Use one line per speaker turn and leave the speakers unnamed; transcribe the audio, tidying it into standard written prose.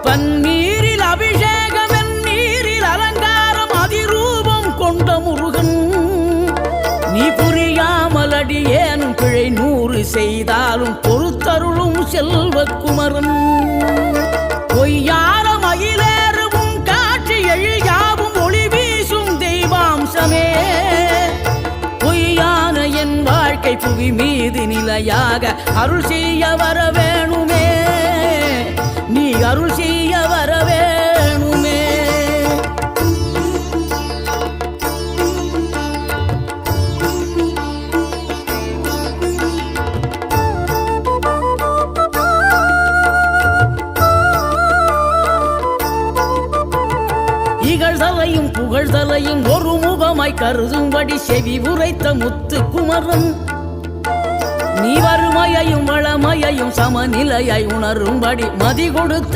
பன்னீரில் அபிஷேகம் நீரில் அலங்காரம் அதிரூபம் கொண்ட முருகன் நீ புரியாமல் அடியேனும் பிழை 100 செய்தாலும் பொறுத்தருளும் செல்வக்குமரன் பொய்யான மயிலேறும் காட்சி எழியாவும் ஒளி வீசும் தெய்வாம்சமே பொய்யான என் வாழ்க்கை புவி மீது நிலையாக அருள் செய்ய வர வேணுமே நீ அருள் செய்ய வர வேணுமே இகழ்தலையும் புகழ்தலையும் ஒரு முகமாய் கருதும்படி செவி உரைத்த முத்துக்குமரன் நீ வறுமையையும் வளமையையும் சமநிலையை உணரும்படி மதி கொடுத்த